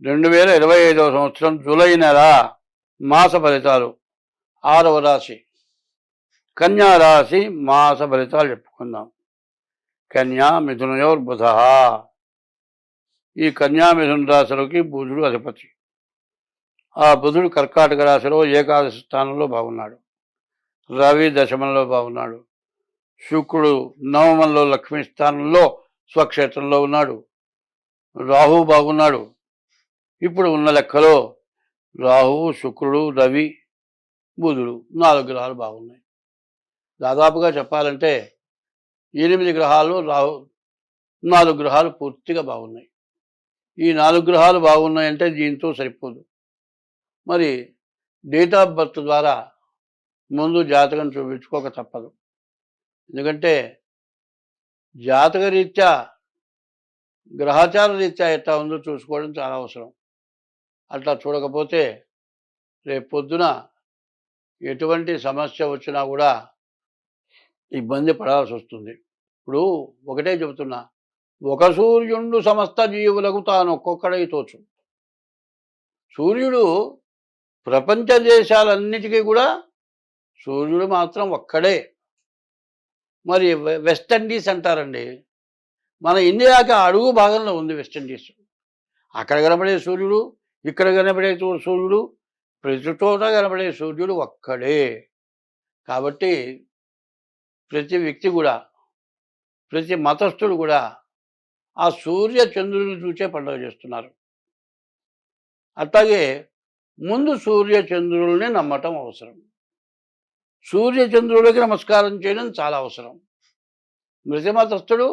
2025వ సంవత్సరం జూలై నెల మాస ఫలితాలు. 6వ రాశి కన్యా రాశి మాస ఫలితాలు చెప్పుకుందాం. కన్యా మిథునయోర్బుధ. ఈ కన్యా మిథున రాశులకి బుధుడు అధిపతి. ఆ బుధుడు కర్కాటక రాశిలో ఏకాదశి స్థానంలో బాగున్నాడు. రవి దశమంలో బాగున్నాడు. శుక్రుడు నవమంలో లక్ష్మీ స్థానంలో స్వక్షేత్రంలో ఉన్నాడు. రాహు బాగున్నాడు. ఇప్పుడు ఉన్న లెక్కలో రాహువు, శుక్రుడు, రవి, బుధుడు 4 గ్రహాలు బాగున్నాయి. దాదాపుగా చెప్పాలంటే 8 గ్రహాలు, 4 గ్రహాలు పూర్తిగా బాగున్నాయి. ఈ 4 గ్రహాలు బాగున్నాయంటే దీంతో సరిపోదు. మరి డేట్ ఆఫ్ బర్త్ ద్వారా ముందు జాతకం చూపించుకోక తప్పదు. ఎందుకంటే జాతక రీత్యా, గ్రహచార రీత్యా ఎట్లా ఉందో చూసుకోవడం చాలా అవసరం. అట్లా చూడకపోతే రేపు పొద్దున ఎటువంటి సమస్య వచ్చినా కూడా ఇబ్బంది పడాల్సి వస్తుంది. ఇప్పుడు ఒకటే చెబుతున్నా, ఒక సూర్యుడు సమస్త జీవులకు తాను ఒక్కొక్కడై తోచు. సూర్యుడు ప్రపంచ దేశాలన్నిటికీ కూడా సూర్యుడు మాత్రం ఒక్కడే. మరి వెస్ట్ ఇండీస్ అంటారండి. మన ఇండియాకి అడుగు భాగంలో ఉంది వెస్ట్ ఇండీస్. అక్కడ కనబడే సూర్యుడు, ఇక్కడ కనబడే సూర్యుడు, ప్రతి చోట కనబడే సూర్యుడు ఒక్కడే. కాబట్టి ప్రతి వ్యక్తి కూడా, ప్రతి మతస్థుడు కూడా ఆ సూర్య చంద్రుని చూసే పండుగ చేస్తున్నారు. అట్లాగే ముందు సూర్య చంద్రుల్ని నమ్మటం అవసరం. సూర్య చంద్రుడికి నమస్కారం చేయడం చాలా అవసరం. మృతి మతస్థుడు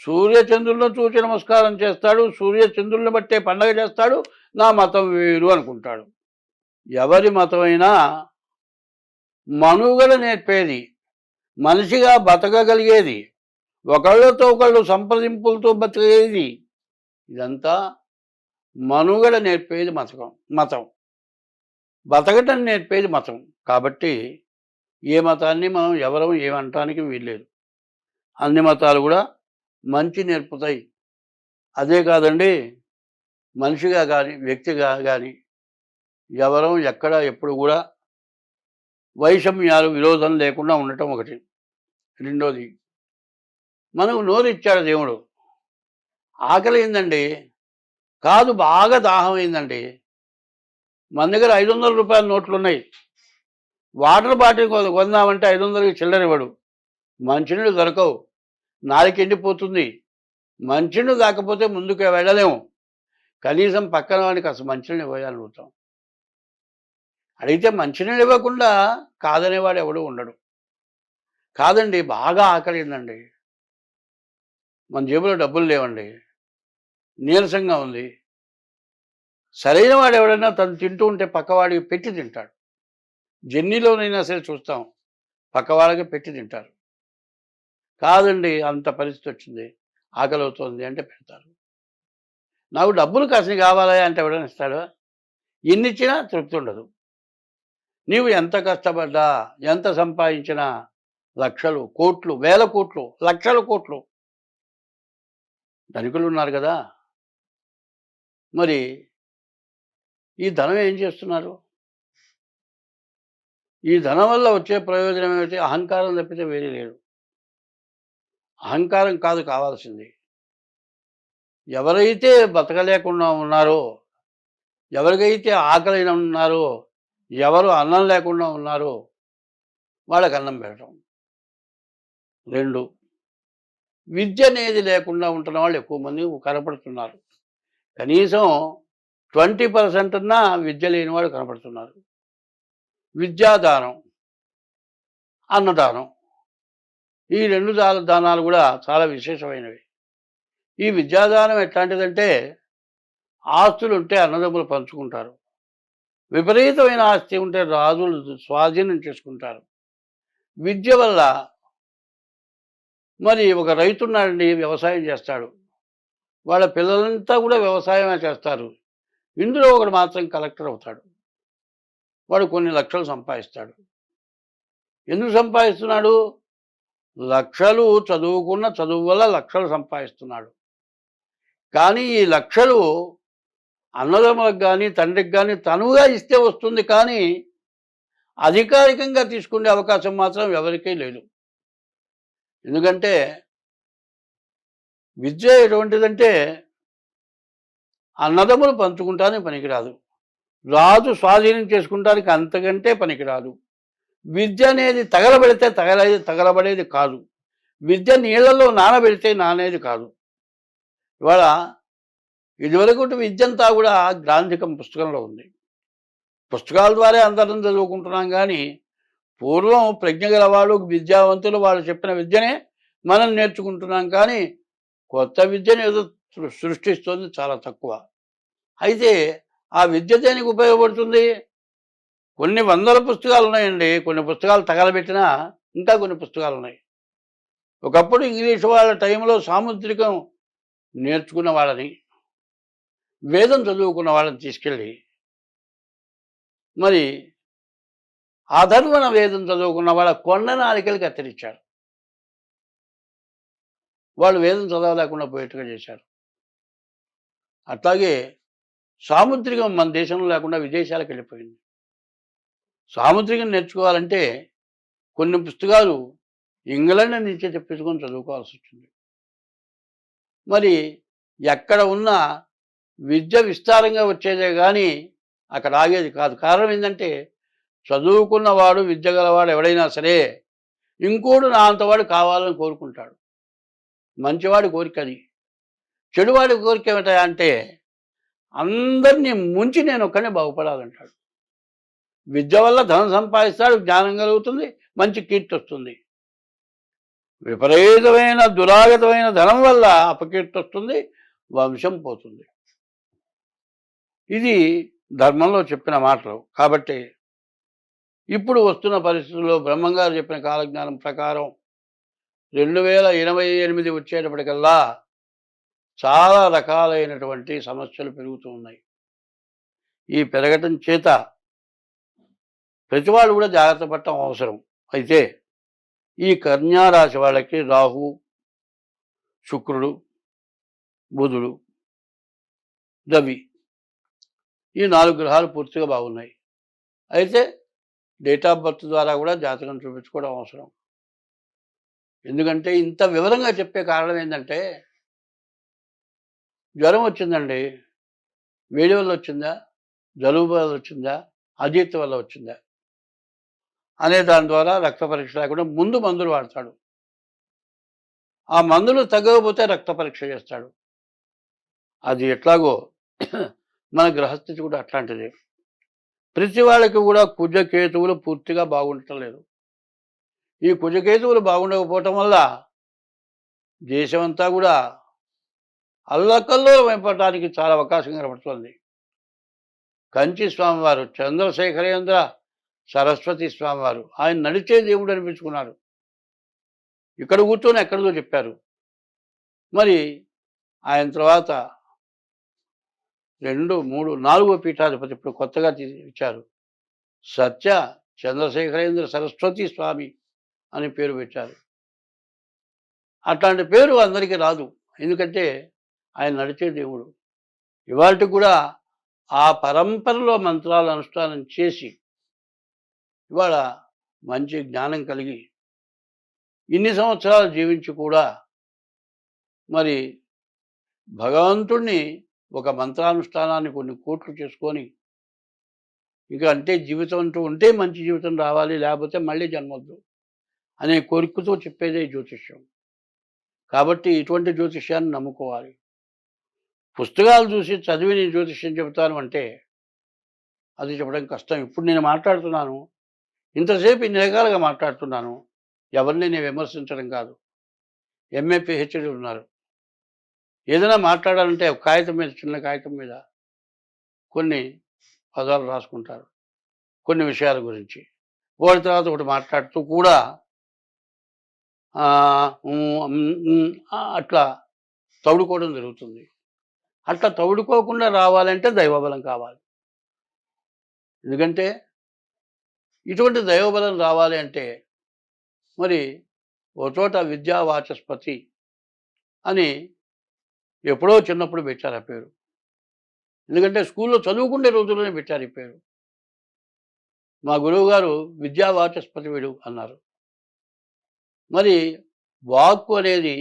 సూర్య చంద్రులను చూసి నమస్కారం చేస్తాడు, సూర్య చంద్రులను బట్టే పండగ చేస్తాడు, నా మతం వేరు అనుకుంటాడు. ఎవరి మతమైనా మనుగడ నేర్పేది, మనిషిగా బతకగలిగేది, ఒకళ్ళతో ఒకళ్ళు సంప్రదింపులతో బతికేది, ఇదంతా మనుగడ నేర్పేది మతం. బతకటం నేర్పేది మతం. కాబట్టి ఏ మతాన్ని మనం ఎవరం ఏమంటానికి వీల్లేదు. అన్ని మతాలు కూడా మంచి నేర్పుతాయి. అదే కాదండి, మనిషిగా కానీ, వ్యక్తిగా కానీ ఎవరం ఎక్కడ ఎప్పుడు కూడా వైషమ్యాలు, విరోధం లేకుండా ఉండటం ఒకటి. రెండోది, మనకు నోరు ఇచ్చాడు దేవుడు. ఆకలి అయిందండి, కాదు బాగా దాహం అయిందండి, మన దగ్గర 500 రూపాయల నోట్లు ఉన్నాయి. వాటర్ బాటిల్ కొందామంటే 500కి చిల్లర ఇవ్వడు. మంచినీళ్ళు దొరకవు, నాలుక ఎండిపోతుంది. మంచినీళ్ళు కాకపోతే ముందుకు వెళ్ళలేము. కనీసం పక్కన వాడికి అసలు మంచినీళ్ళు ఇవ్వాలని అడుగుతాం. అడిగితే మంచినీళ్ళు ఇవ్వకుండా కాదనేవాడు ఎవడు ఉండడు. కాదండి, బాగా ఆకలిందండి, మన జేబులో డబ్బులు లేవండి, నీరసంగా ఉంది. సరైన వాడు ఎవడైనా తను తింటూ ఉంటే పక్కవాడికి పెట్టి తింటాడు. జర్నీలోనైనా సరే చూస్తాం, పక్కవాళ్ళకి పెట్టి తింటారు. కాదండి, అంత పరిస్థితి వచ్చింది, ఆకలి అవుతుంది అంటే పెడతారు. నాకు డబ్బులు కాసిన కావాలా అంటే ఎవడైనా ఇస్తాడు? ఎన్ని ఇచ్చినా తృప్తి ఉండదు. నీవు ఎంత కష్టపడ్డా, ఎంత సంపాదించినా లక్షలు, కోట్లు, వేల కోట్లు, లక్షల కోట్లు ధనికులు ఉన్నారు కదా. మరి ఈ ధనం ఏం చేస్తున్నారు? ఈ ధనం వల్ల వచ్చే ప్రయోజనం ఏమిటి? అహంకారం తప్పితే వేరే లేదు. అహంకారం కాదు కావాల్సింది. ఎవరైతే బతకలేకుండా ఉన్నారో, ఎవరికైతే ఆకలిన ఉన్నారో, ఎవరు అన్నం లేకుండా ఉన్నారో వాళ్ళకి అన్నం పెట్టడం. 2, విద్య అనేది లేకుండా ఉంటున్న వాళ్ళు ఎక్కువ మంది కనపడుతున్నారు. కనీసం 20% అన్నా విద్య లేని వాళ్ళు కనపడుతున్నారు. విద్యాదానం, అన్నదానం, ఈ 2 దానాలు కూడా చాలా విశేషమైనవి. ఈ విద్యాదానం ఎట్లాంటిదంటే, ఆస్తులు ఉంటే అన్నదమ్ములు పంచుకుంటారు. విపరీతమైన ఆస్తి ఉంటే రాజులు స్వాధీనం చేసుకుంటారు. విద్య వల్ల, మరి ఒక రైతున్నాడండి, వ్యవసాయం చేస్తాడు, వాళ్ళ పిల్లలంతా కూడా వ్యవసాయమే చేస్తారు. ఇందులో ఒకడు మాత్రం కలెక్టర్ అవుతాడు. వాడు కొన్ని లక్షలు సంపాదిస్తాడు. ఎందుకు సంపాదిస్తున్నాడు? లక్షలు చదువుకున్న చదువు వల్ల లక్షలు సంపాదిస్తున్నాడు. కానీ ఈ లక్షలు అన్నదమ్ములకు కానీ తండ్రికి కానీ తనువుగా ఇస్తే వస్తుంది, కానీ అధికారికంగా తీసుకునే అవకాశం మాత్రం ఎవరికీ లేదు. ఎందుకంటే విద్య ఎటువంటిదంటే అన్నదమ్ములు పంచుకుంటానికి పనికిరాదు, రాజు స్వాధీనం చేసుకుంటానికి అంతకంటే పనికిరాదు. విద్య అనేది తగలబెడితే తగలబడేది కాదు, విద్య నీళ్ళల్లో నానబెడితే నానేది కాదు. ఇవాళ ఇదివరకు విద్యంతా కూడా గ్రాంధికం పుస్తకంలో ఉంది, పుస్తకాల ద్వారా అందరం చదువుకుంటున్నాం. కానీ పూర్వం ప్రజ్ఞ గలవాళ్ళు విద్యావంతులు వాళ్ళు చెప్పిన విద్యనే మనం నేర్చుకుంటున్నాం. కానీ కొత్త విద్యను ఏదో సృష్టిస్తుంది చాలా తక్కువ. అయితే ఆ విద్య దేనికి ఉపయోగపడుతుంది? కొన్ని వందల పుస్తకాలు ఉన్నాయండి, కొన్ని పుస్తకాలు తగలబెట్టినా ఇంకా కొన్ని పుస్తకాలు ఉన్నాయి. ఒకప్పుడు ఇంగ్లీష్ వాళ్ళ టైంలో సాముద్రికం నేర్చుకున్న వాళ్ళని, వేదం చదువుకున్న వాళ్ళని తీసుకెళ్ళి మరి అధర్వణ వేదం చదువుకున్న వాళ్ళ కొండ నాలికలు కత్తిరించారు. వాళ్ళు వేదం చదవలేకుండా పోయేట్టుగా చేశారు. అట్లాగే సాముద్రికం మన దేశంలో లేకుండా విదేశాలకు వెళ్ళిపోయింది. సాముద్రికం నేర్చుకోవాలంటే కొన్ని పుస్తకాలు ఇంగ్లాండ్ నుంచే తెప్పించుకొని చదువుకోవాల్సి వచ్చింది. మరి ఎక్కడ ఉన్నా విద్య విస్తారంగా వచ్చేదే కానీ అక్కడ ఆగేది కాదు. కారణం ఏంటంటే చదువుకున్నవాడు విద్య గలవాడు ఎవడైనా సరే ఇంకోడు నా అంతవాడు కావాలని కోరుకుంటాడు. మంచివాడి కోరిక అది. చెడువాడి కోరిక ఏమిటా అంటే అందరినీ ముంచి నేను ఒక్కనే బాగుపడాలంటాడు. విద్య వల్ల ధనం సంపాదిస్తాడు, జ్ఞానం కలుగుతుంది, మంచి కీర్తి వస్తుంది. విపరీతమైన దురాగతమైన ధనం వల్ల అపకీర్తి వస్తుంది, వంశం పోతుంది. ఇది ధర్మంలో చెప్పిన మాటలు. కాబట్టి ఇప్పుడు వస్తున్న పరిస్థితుల్లో బ్రహ్మంగారు చెప్పిన కాలజ్ఞానం ప్రకారం 2028 వచ్చేటప్పటికల్లా చాలా రకాలైనటువంటి సమస్యలు పెరుగుతూ ఉన్నాయి. ఈ పెరగటం చేత ప్రతివాళ్ళు కూడా జాగ్రత్త పడటం అవసరం. అయితే ఈ కన్యారాశి వాళ్ళకి రాహు, శుక్రుడు, బుధుడు, రవి ఈ 4 గ్రహాలు పూర్తిగా బాగున్నాయి. అయితే డేట్ ఆఫ్ బర్త్ ద్వారా కూడా జాతకం చూపించుకోవడం అవసరం. ఎందుకంటే ఇంత వివరంగా చెప్పే కారణం ఏంటంటే జ్వరం వచ్చిందండి, వేడి వల్ల వచ్చిందా, జలుబు వల్ల వచ్చిందా, అజీర్తి వల్ల వచ్చిందా అనే దాని ద్వారా రక్త పరీక్ష లేకుండా ముందు మందులు వాడతాడు. ఆ మందులు తగ్గకపోతే రక్త పరీక్ష చేస్తాడు. అది ఎట్లాగో మన గ్రహస్థితి కూడా అట్లాంటిదే. ప్రతి వాళ్ళకి కూడా కుజకేతువులు పూర్తిగా బాగుండటం లేదు. ఈ కుజకేతువులు బాగుండకపోవటం వల్ల దేశమంతా కూడా అల్లకల్లోలం అయిపోవటానికి చాలా అవకాశం కనబడుతుంది. కంచి స్వామివారు, చంద్రశేఖరేంద్ర సరస్వతి స్వామివారు ఆయన నడిచే దేవుడు అనిపించుకున్నారు. ఇక్కడ కూర్చొని ఎక్కడిదో చెప్పారు. మరి ఆయన తర్వాత 2, 3, 4వ పీఠాధిపతి ఇప్పుడు కొత్తగా ఇచ్చారు. సత్య చంద్రశేఖరేంద్ర సరస్వతి స్వామి అని పేరు పెట్టారు. అట్లాంటి పేరు అందరికీ రాదు, ఎందుకంటే ఆయన నడిచే దేవుడు. ఇవాళకి కూడా ఆ పరంపరలో మంత్రాలు అనుష్ఠానం చేసి ఇవాళ మంచి జ్ఞానం కలిగి ఇన్ని సంవత్సరాలు జీవించి కూడా మరి భగవంతుణ్ణి ఒక మంత్రానుష్ఠానాన్ని కొన్ని కోట్లు చేసుకొని ఇంకా అంటే జీవితం అంటూ ఉంటే మంచి జీవితం రావాలి, లేకపోతే మళ్ళీ జన్మొద్దు అనే కోరికతో చెప్పేదే జ్యోతిష్యం. కాబట్టి ఇటువంటి జ్యోతిష్యాన్ని నమ్ముకోవాలి. పుస్తకాలు చూసి చదివి నేను జ్యోతిష్యం చెబుతాను అంటే అది చెప్పడం కష్టం. ఇప్పుడు నేను మాట్లాడుతున్నాను, ఇంతసేపు ఇన్ని రకాలుగా మాట్లాడుతున్నాను, ఎవరిని నేను విమర్శించడం కాదు. ఎంఏ పిహెచ్డీ ఉన్నారు. ఏదైనా మాట్లాడాలంటే ఒక కాగితం మీద, చిన్న కాగితం మీద కొన్ని పదాలు రాసుకుంటారు కొన్ని విషయాల గురించి. ఒకటి తర్వాత ఒకటి మాట్లాడుతూ కూడా అట్లా తౌడుకోవడం జరుగుతుంది. అట్లా తౌడుకోకుండా రావాలంటే దైవబలం కావాలి. ఎందుకంటే ఇటువంటి దైవబలం రావాలి అంటే మరి ఓ చోట విద్యా వాచస్పతి అని ఎప్పుడో చిన్నప్పుడు పెట్టారు ఆ పేరు. ఎందుకంటే స్కూల్లో చదువుకునే రోజుల్లోనే పెట్టారు ఈ పేరు. మా గురువు గారు విద్యా వాచస్పతి అన్నారు. మరి వాక్కు అనేది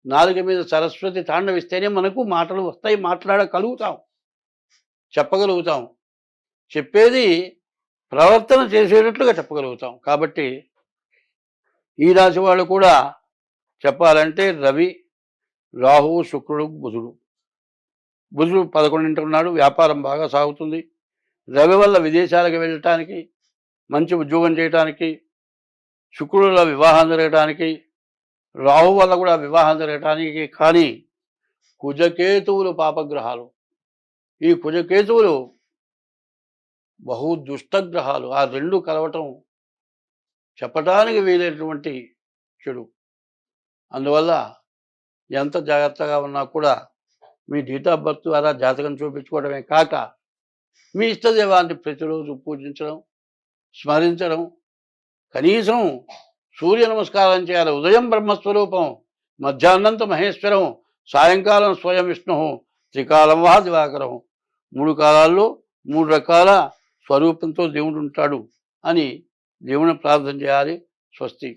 నాలుక మీద సరస్వతి తాండవిస్తేనే మనకు మాటలు వస్తాయి, మాట్లాడగలుగుతాం, చెప్పగలుగుతాం. చెప్పేది ప్రవర్తన చేసేటట్లుగా చెప్పగలుగుతాం. కాబట్టి ఈ రాశి వాళ్ళు కూడా చెప్పాలంటే రవి, రాహువు, శుక్రుడు, బుధుడు. బుధుడు 11 ఉన్నాడు, వ్యాపారం బాగా సాగుతుంది. రవి వల్ల విదేశాలకు వెళ్ళటానికి, మంచి ఉద్యోగం చేయటానికి, శుక్రుడు వల్ల వివాహం జరగటానికి, రాహు వల్ల కూడా వివాహం జరగటానికి. కానీ కుజకేతువులు పాపగ్రహాలు. ఈ కుజకేతువులు బహు దుష్టగ్రహాలు. ఆ రెండు కలవటం చెప్పటానికి వీలైనటువంటి చెడు. అందువల్ల ఎంత జాగ్రత్తగా ఉన్నా కూడా మీ డేట్ ఆఫ్ బర్త్ ద్వారా జాతకం చూపించుకోవడమే కాక మీ ఇష్టదైవాన్ని ప్రతిరోజు పూజించడం, స్మరించడం, కనీసం సూర్య నమస్కారం చేయాలి. ఉదయం బ్రహ్మస్వరూపం, మధ్యాహ్నంత మహేశ్వరం, సాయంకాలం స్వయం విష్ణు, త్రికాలం వా దివాకరం. 3 కాలాల్లో 3 రకాల స్వరూపంతో దేవుడు ఉంటాడు అని దేవుని ప్రార్థన చేయాలి. స్వస్తి.